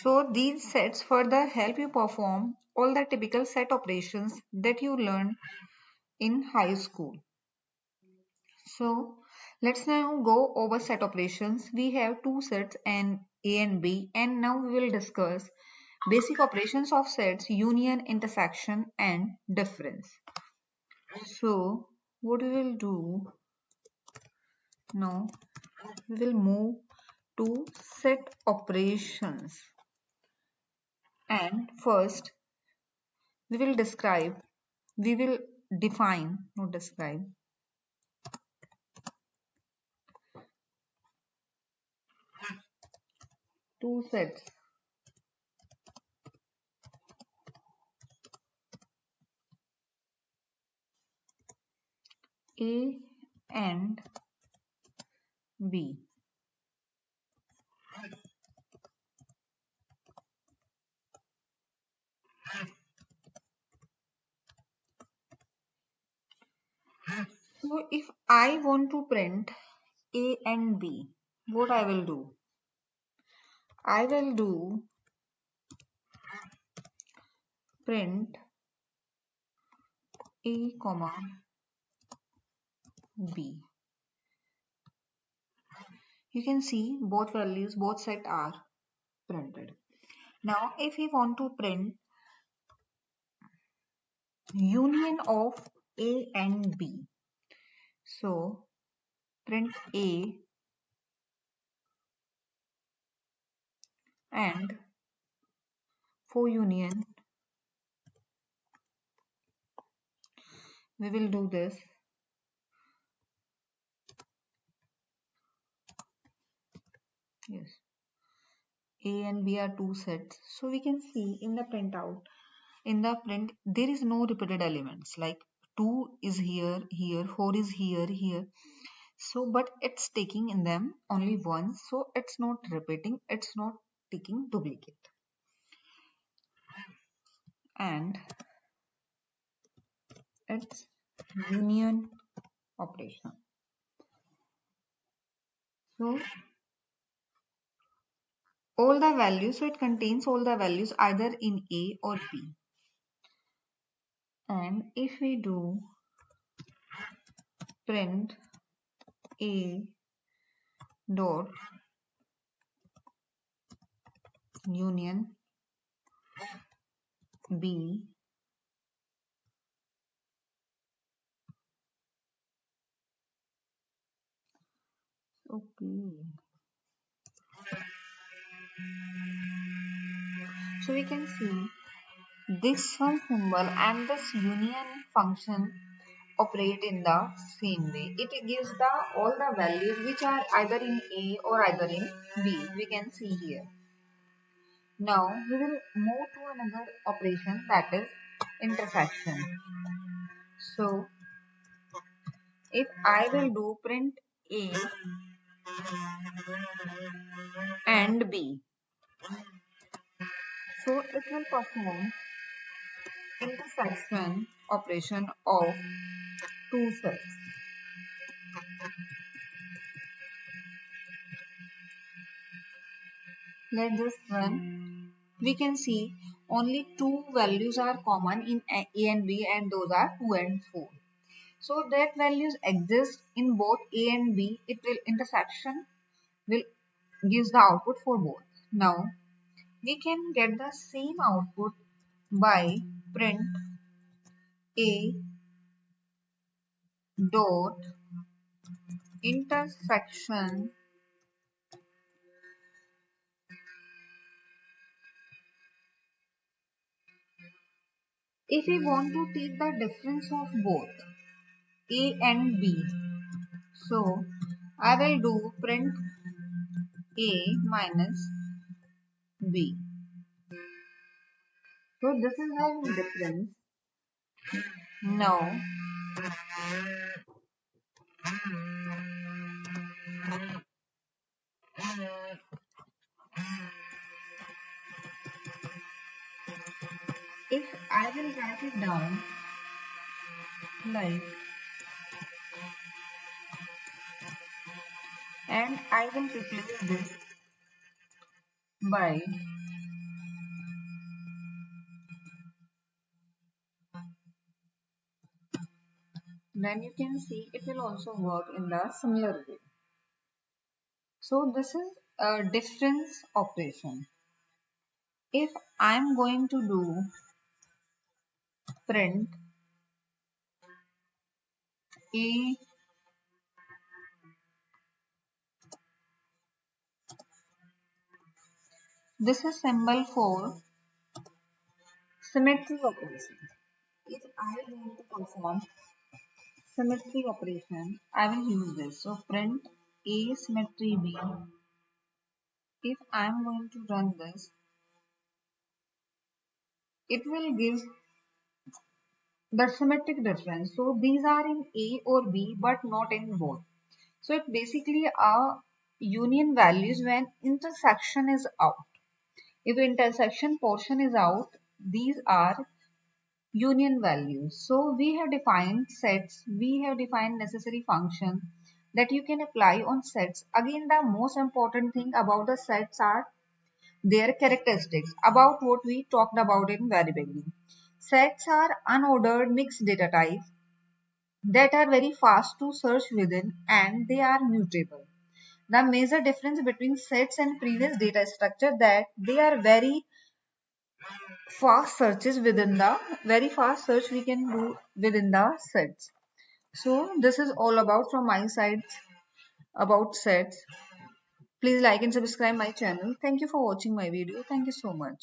So these sets further help you perform all the typical set operations that you learned in high school. So let's now go over set operations. We have two sets and A and B, and now we will discuss basic operations of sets, union, intersection, and difference. So what we will do now, we will move to set operations. And first, we will define, not describe, two sets A and B. So if I want to print A and B, what I will do? I will do print A comma B. You can see both values, both set are printed. Now if we want to print union of A and B, so print A and for union we will do this. Yes, A and B are two sets. So we can see in the printout, in the print, there is no repeated elements like 2 is here, here, 4 is here, here. So, but it's taking in them only one. So it's not repeating, it's not taking duplicate. And it's union operation. So all the values, so it contains all the values either in A or B. And if we do print A dot union B, okay, so we can see this sum symbol and this union function operate in the same way. It gives the all the values which are either in A or either in B. We can see here. Now we will move to another operation, that is intersection. So if I will do print A and B, so it will perform intersection operation of two sets. Let this run. We can see only two values are common in A and B, and those are 2 and 4. So that values exist in both A and B. It will intersection will gives the output for both. Now we can get the same output by print A dot intersection if we want to take the difference of both A and B. So I will do print A minus B. So this is having difference. Now if I will write it down like, and I will replace this by then you can see it will also work in the similar way. So this is a difference operation. If I'm going to do print a, this is symbol for symmetry operation. If I want to perform symmetry operation, I will use this. So print A symmetry B. If I am going to run this, it will give the symmetric difference. So these are in A or B but not in both. So it basically are union values when intersection is out. If intersection portion is out, these are union values. So we have defined sets, we have defined necessary function that you can apply on sets. Again, the most important thing about the sets are their characteristics, about what we talked about in very beginning. Sets are unordered mixed data types that are very fast to search within and they are mutable. The major difference between sets and previous data structure that they are very fast searches within the very fast search we can do within the sets. So this is all about from my side about sets. Please like and subscribe my channel. Thank you for watching my video. Thank you so much.